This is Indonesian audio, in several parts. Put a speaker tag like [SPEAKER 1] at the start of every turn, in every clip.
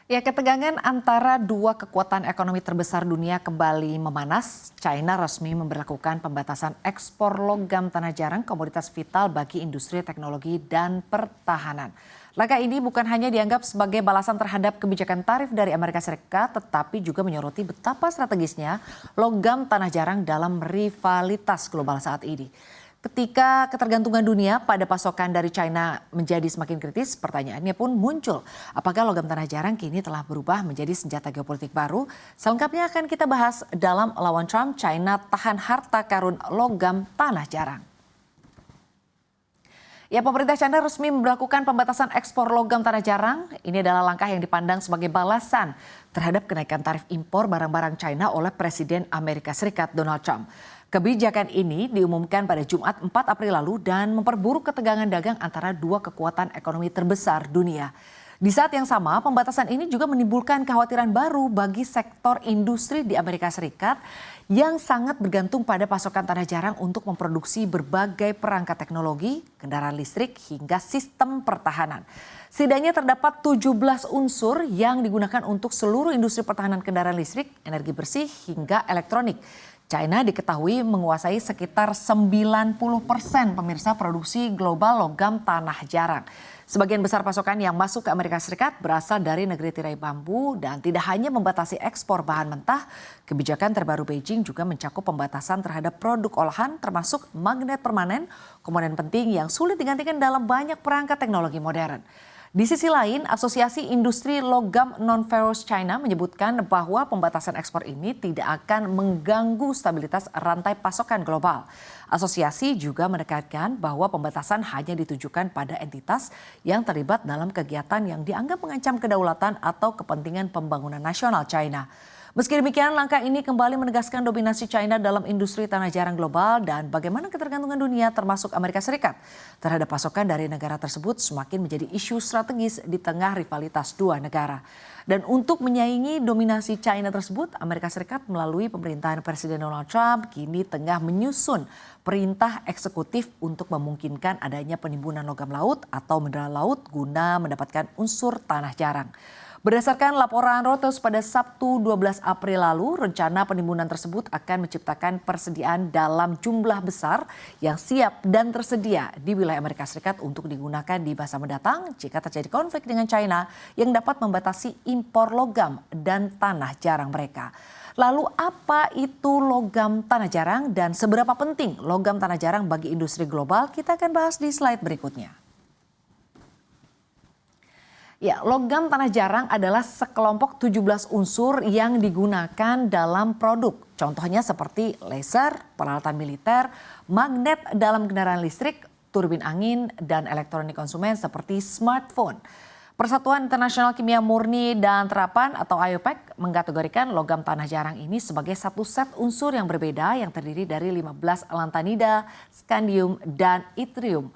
[SPEAKER 1] Ya, ketegangan antara dua kekuatan ekonomi terbesar dunia kembali memanas. China resmi memberlakukan pembatasan ekspor logam tanah jarang, komoditas vital bagi industri teknologi dan pertahanan. Langkah ini bukan hanya dianggap sebagai balasan terhadap kebijakan tarif dari Amerika Serikat, tetapi juga menyoroti betapa strategisnya logam tanah jarang dalam rivalitas global saat ini. Ketika ketergantungan dunia pada pasokan dari China menjadi semakin kritis, pertanyaannya pun muncul. Apakah logam tanah jarang kini telah berubah menjadi senjata geopolitik baru? Selengkapnya akan kita bahas dalam Lawan Trump, China tahan harta karun logam tanah jarang. Ya, pemerintah China resmi memberlakukan pembatasan ekspor logam tanah jarang. Ini adalah langkah yang dipandang sebagai balasan terhadap kenaikan tarif impor barang-barang China oleh Presiden Amerika Serikat Donald Trump. Kebijakan ini diumumkan pada Jumat 4 April lalu dan memperburuk ketegangan dagang antara dua kekuatan ekonomi terbesar dunia. Di saat yang sama, pembatasan ini juga menimbulkan kekhawatiran baru bagi sektor industri di Amerika Serikat yang sangat bergantung pada pasokan tanah jarang untuk memproduksi berbagai perangkat teknologi, kendaraan listrik, hingga sistem pertahanan. Setidaknya terdapat 17 unsur yang digunakan untuk seluruh industri pertahanan kendaraan listrik, energi bersih, hingga elektronik. China diketahui menguasai sekitar 90% pemirsa produksi global logam tanah jarang. Sebagian besar pasokan yang masuk ke Amerika Serikat berasal dari negeri tirai bambu dan tidak hanya membatasi ekspor bahan mentah, kebijakan terbaru Beijing juga mencakup pembatasan terhadap produk olahan termasuk magnet permanen, komponen penting yang sulit digantikan dalam banyak perangkat teknologi modern. Di sisi lain, Asosiasi Industri Logam Non-Ferrous China menyebutkan bahwa pembatasan ekspor ini tidak akan mengganggu stabilitas rantai pasokan global. Asosiasi juga menekankan bahwa pembatasan hanya ditujukan pada entitas yang terlibat dalam kegiatan yang dianggap mengancam kedaulatan atau kepentingan pembangunan nasional China. Meski demikian, langkah ini kembali menegaskan dominasi China dalam industri tanah jarang global dan bagaimana ketergantungan dunia termasuk Amerika Serikat terhadap pasokan dari negara tersebut semakin menjadi isu strategis di tengah rivalitas dua negara. Dan untuk menyaingi dominasi China tersebut, Amerika Serikat melalui pemerintahan Presiden Donald Trump kini tengah menyusun perintah eksekutif untuk memungkinkan adanya penimbunan logam laut atau mineral laut guna mendapatkan unsur tanah jarang. Berdasarkan laporan Reuters pada Sabtu 12 April lalu, rencana penimbunan tersebut akan menciptakan persediaan dalam jumlah besar yang siap dan tersedia di wilayah Amerika Serikat untuk digunakan di masa mendatang jika terjadi konflik dengan China yang dapat membatasi impor logam dan tanah jarang mereka. Lalu apa itu logam tanah jarang dan seberapa penting logam tanah jarang bagi industri global? Kita akan bahas di slide berikutnya. Ya, logam tanah jarang adalah sekelompok 17 unsur yang digunakan dalam produk. Contohnya seperti laser, peralatan militer, magnet dalam kendaraan listrik, turbin angin, dan elektronik konsumen seperti smartphone. Persatuan Internasional Kimia Murni dan Terapan atau IUPAC mengkategorikan logam tanah jarang ini sebagai satu set unsur yang berbeda yang terdiri dari 15 lantanida, scandium, dan yttrium.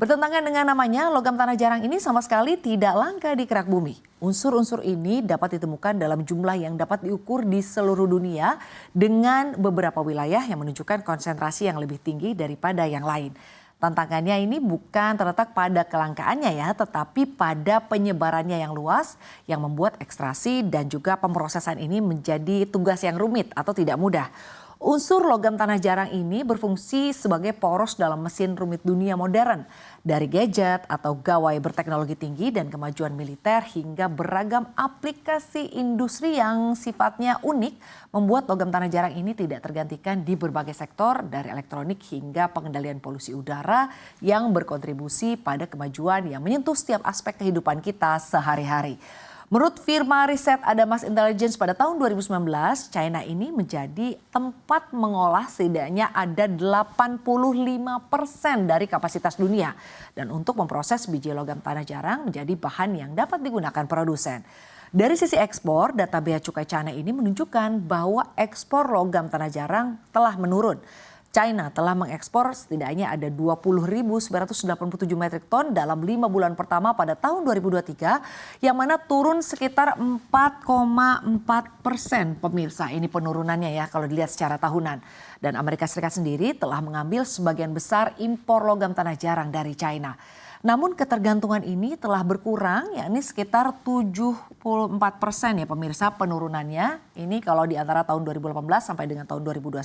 [SPEAKER 1] Bertentangan dengan namanya, logam tanah jarang ini sama sekali tidak langka di kerak bumi. Unsur-unsur ini dapat ditemukan dalam jumlah yang dapat diukur di seluruh dunia dengan beberapa wilayah yang menunjukkan konsentrasi yang lebih tinggi daripada yang lain. Tantangannya ini bukan terletak pada kelangkaannya ya, tetapi pada penyebarannya yang luas yang membuat ekstraksi dan juga pemrosesan ini menjadi tugas yang rumit atau tidak mudah. Unsur logam tanah jarang ini berfungsi sebagai poros dalam mesin rumit dunia modern. Dari gadget atau gawai berteknologi tinggi dan kemajuan militer hingga beragam aplikasi industri yang sifatnya unik membuat logam tanah jarang ini tidak tergantikan di berbagai sektor dari elektronik hingga pengendalian polusi udara yang berkontribusi pada kemajuan yang menyentuh setiap aspek kehidupan kita sehari-hari. Menurut firma riset Adamas Intelligence pada tahun 2019, China ini menjadi tempat mengolah setidaknya ada 85% dari kapasitas dunia. Dan untuk memproses biji logam tanah jarang menjadi bahan yang dapat digunakan produsen. Dari sisi ekspor, data bea cukai China ini menunjukkan bahwa ekspor logam tanah jarang telah menurun. China telah mengekspor setidaknya ada 20.987 metrik ton dalam 5 bulan pertama pada tahun 2023 yang mana turun sekitar 4,4% pemirsa. Ini penurunannya ya kalau dilihat secara tahunan. Dan Amerika Serikat sendiri telah mengambil sebagian besar impor logam tanah jarang dari China. Namun ketergantungan ini telah berkurang, yakni sekitar 74% ya pemirsa penurunannya. Ini kalau di antara tahun 2018 sampai dengan tahun 2021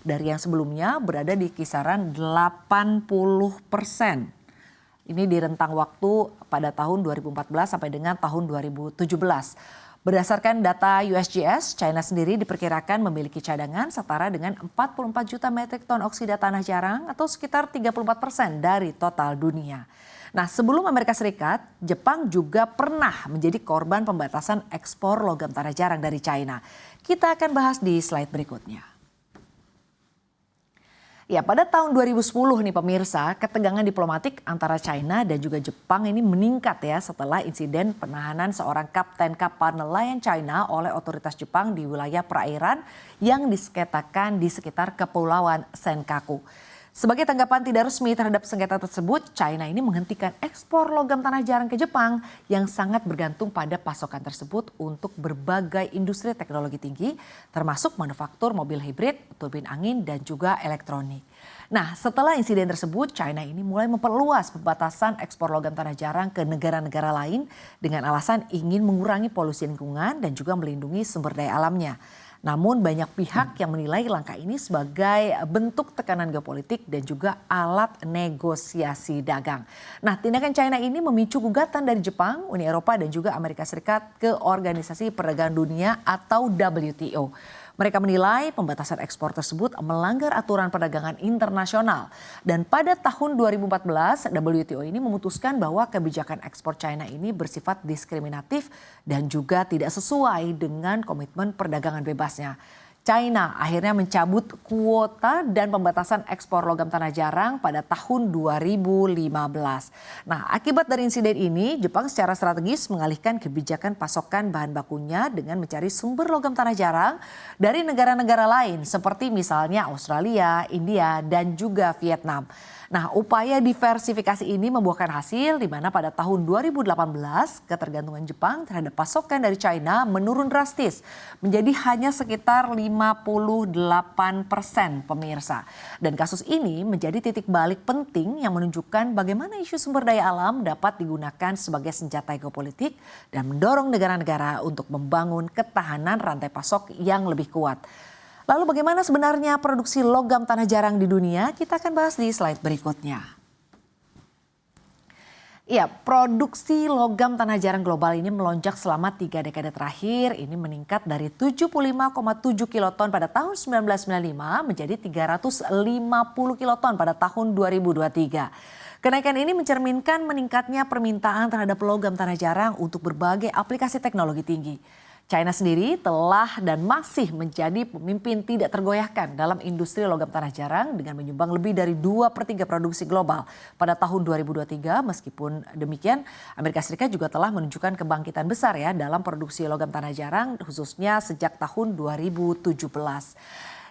[SPEAKER 1] dari yang sebelumnya berada di kisaran 80%. Ini di rentang waktu pada tahun 2014 sampai dengan tahun 2017. Berdasarkan data USGS, China sendiri diperkirakan memiliki cadangan setara dengan 44 juta metrik ton oksida tanah jarang atau sekitar 34% dari total dunia. Nah, sebelum Amerika Serikat, Jepang juga pernah menjadi korban pembatasan ekspor logam tanah jarang dari China. Kita akan bahas di slide berikutnya. Ya, pada tahun 2010 nih pemirsa, ketegangan diplomatik antara China dan juga Jepang ini meningkat ya setelah insiden penahanan seorang kapten kapal nelayan China oleh otoritas Jepang di wilayah perairan yang disekitakan di sekitar Kepulauan Senkaku. Sebagai tanggapan tidak resmi terhadap sengketa tersebut, China ini menghentikan ekspor logam tanah jarang ke Jepang yang sangat bergantung pada pasokan tersebut untuk berbagai industri teknologi tinggi, termasuk manufaktur mobil hibrid, turbin angin, dan juga elektronik. Nah, setelah insiden tersebut, China ini mulai memperluas pembatasan ekspor logam tanah jarang ke negara-negara lain dengan alasan ingin mengurangi polusi lingkungan dan juga melindungi sumber daya alamnya. Namun banyak pihak yang menilai langkah ini sebagai bentuk tekanan geopolitik dan juga alat negosiasi dagang. Nah, tindakan China ini memicu gugatan dari Jepang, Uni Eropa dan juga Amerika Serikat ke Organisasi Perdagangan Dunia atau WTO. Mereka menilai pembatasan ekspor tersebut melanggar aturan perdagangan internasional. Dan pada tahun 2014, WTO ini memutuskan bahwa kebijakan ekspor China ini bersifat diskriminatif dan juga tidak sesuai dengan komitmen perdagangan bebasnya. China akhirnya mencabut kuota dan pembatasan ekspor logam tanah jarang pada tahun 2015. Nah, akibat dari insiden ini, Jepang secara strategis mengalihkan kebijakan pasokan bahan bakunya dengan mencari sumber logam tanah jarang dari negara-negara lain seperti misalnya Australia, India, dan juga Vietnam. Nah, upaya diversifikasi ini membuahkan hasil di mana pada tahun 2018 ketergantungan Jepang terhadap pasokan dari China menurun drastis menjadi hanya sekitar 58% pemirsa. Dan kasus ini menjadi titik balik penting yang menunjukkan bagaimana isu sumber daya alam dapat digunakan sebagai senjata geopolitik dan mendorong negara-negara untuk membangun ketahanan rantai pasok yang lebih kuat. Lalu bagaimana sebenarnya produksi logam tanah jarang di dunia? Kita akan bahas di slide berikutnya. Ya, produksi logam tanah jarang global ini melonjak selama 3 dekade terakhir. Ini meningkat dari 75,7 kiloton pada tahun 1995 menjadi 350 kiloton pada tahun 2023. Kenaikan ini mencerminkan meningkatnya permintaan terhadap logam tanah jarang untuk berbagai aplikasi teknologi tinggi. China sendiri telah dan masih menjadi pemimpin tidak tergoyahkan dalam industri logam tanah jarang dengan menyumbang lebih dari 2/3 produksi global pada tahun 2023. Meskipun demikian, Amerika Serikat juga telah menunjukkan kebangkitan besar ya dalam produksi logam tanah jarang khususnya sejak tahun 2017.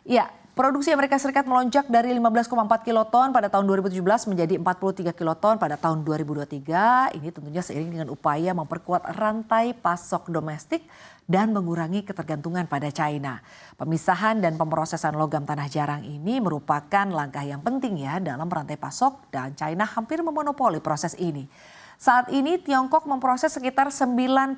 [SPEAKER 1] Ya, produksi Amerika Serikat melonjak dari 15,4 kiloton pada tahun 2017 menjadi 43 kiloton pada tahun 2023. Ini tentunya seiring dengan upaya memperkuat rantai pasok domestik dan mengurangi ketergantungan pada China. Pemisahan dan pemrosesan logam tanah jarang ini merupakan langkah yang penting ya dalam rantai pasok dan China hampir memonopoli proses ini. Saat ini Tiongkok memproses sekitar 90%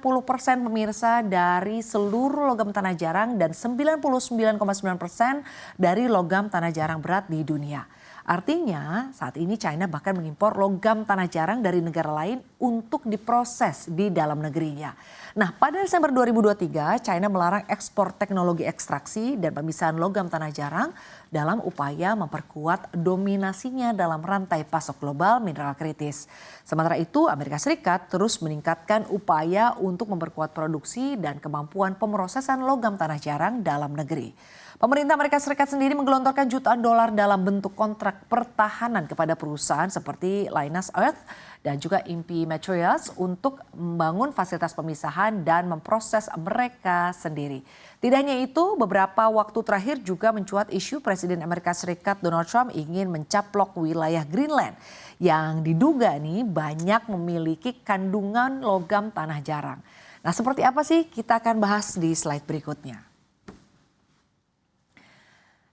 [SPEAKER 1] pemirsa dari seluruh logam tanah jarang dan 99,9% dari logam tanah jarang berat di dunia. Artinya saat ini China bahkan mengimpor logam tanah jarang dari negara lain untuk diproses di dalam negerinya. Nah, pada Desember 2023 China melarang ekspor teknologi ekstraksi dan pemisahan logam tanah jarang dalam upaya memperkuat dominasinya dalam rantai pasok global mineral kritis. Sementara itu Amerika Serikat terus meningkatkan upaya untuk memperkuat produksi dan kemampuan pemrosesan logam tanah jarang dalam negeri. Pemerintah Amerika Serikat sendiri menggelontorkan jutaan dolar dalam bentuk kontrak pertahanan kepada perusahaan seperti Lynas Earth dan juga Impi Materials untuk membangun fasilitas pemisahan dan memproses mereka sendiri. Tidak hanya itu, beberapa waktu terakhir juga mencuat isu Presiden Amerika Serikat Donald Trump ingin mencaplok wilayah Greenland yang diduga nih banyak memiliki kandungan logam tanah jarang. Nah, seperti apa sih? Kita akan bahas di slide berikutnya.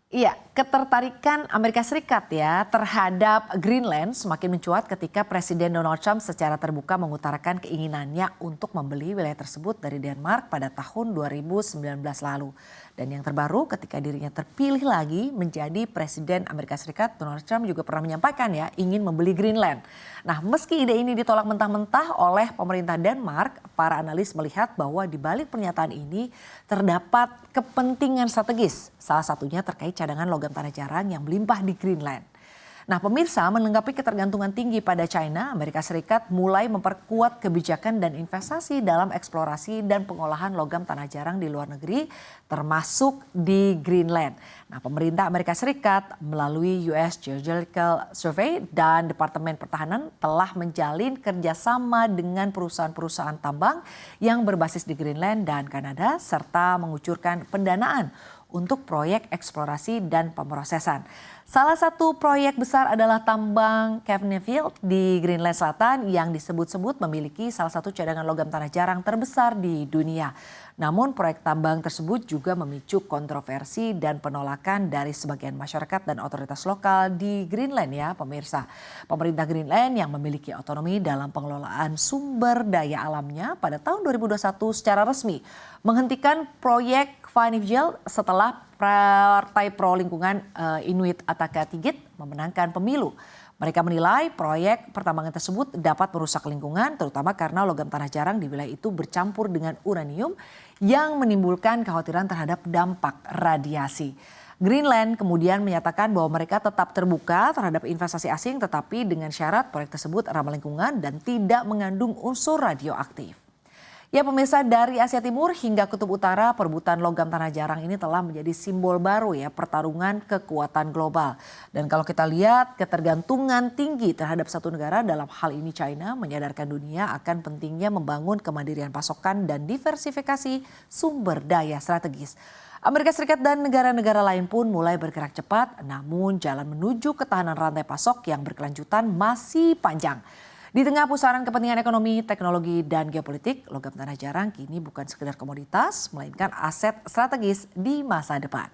[SPEAKER 1] Iya, ketertarikan Amerika Serikat ya terhadap Greenland semakin mencuat ketika Presiden Donald Trump secara terbuka mengutarakan keinginannya untuk membeli wilayah tersebut dari Denmark pada tahun 2019 lalu. Dan yang terbaru ketika dirinya terpilih lagi menjadi Presiden Amerika Serikat, Donald Trump juga pernah menyampaikan ya ingin membeli Greenland. Nah, meski ide ini ditolak mentah-mentah oleh pemerintah Denmark, para analis melihat bahwa di balik pernyataan ini terdapat kepentingan strategis, salah satunya terkait cadangan logam tanah jarang yang melimpah di Greenland. Nah, pemirsa, menanggapi ketergantungan tinggi pada China, Amerika Serikat mulai memperkuat kebijakan dan investasi dalam eksplorasi dan pengolahan logam tanah jarang di luar negeri, termasuk di Greenland. Nah, pemerintah Amerika Serikat melalui US Geological Survey dan Departemen Pertahanan telah menjalin kerjasama dengan perusahaan-perusahaan tambang yang berbasis di Greenland dan Kanada, serta mengucurkan pendanaan untuk proyek eksplorasi dan pemrosesan. Salah satu proyek besar adalah tambang Kvanefjeld di Greenland Selatan yang disebut-sebut memiliki salah satu cadangan logam tanah jarang terbesar di dunia. Namun proyek tambang tersebut juga memicu kontroversi dan penolakan dari sebagian masyarakat dan otoritas lokal di Greenland ya pemirsa. Pemerintah Greenland yang memiliki otonomi dalam pengelolaan sumber daya alamnya pada tahun 2021 secara resmi menghentikan proyek Kvanefjeld setelah Partai Pro Lingkungan Inuit Ataqatigiit memenangkan pemilu. Mereka menilai proyek pertambangan tersebut dapat merusak lingkungan, terutama karena logam tanah jarang di wilayah itu bercampur dengan uranium yang menimbulkan kekhawatiran terhadap dampak radiasi. Greenland kemudian menyatakan bahwa mereka tetap terbuka terhadap investasi asing, tetapi dengan syarat proyek tersebut ramah lingkungan dan tidak mengandung unsur radioaktif. Ya pemirsa, dari Asia Timur hingga Kutub Utara, perebutan logam tanah jarang ini telah menjadi simbol baru ya pertarungan kekuatan global. Dan kalau kita lihat ketergantungan tinggi terhadap satu negara, dalam hal ini China, menyadarkan dunia akan pentingnya membangun kemandirian pasokan dan diversifikasi sumber daya strategis. Amerika Serikat dan negara-negara lain pun mulai bergerak cepat, namun jalan menuju ketahanan rantai pasok yang berkelanjutan masih panjang. Di tengah pusaran kepentingan ekonomi, teknologi, dan geopolitik, logam tanah jarang kini bukan sekedar komoditas, melainkan aset strategis di masa depan.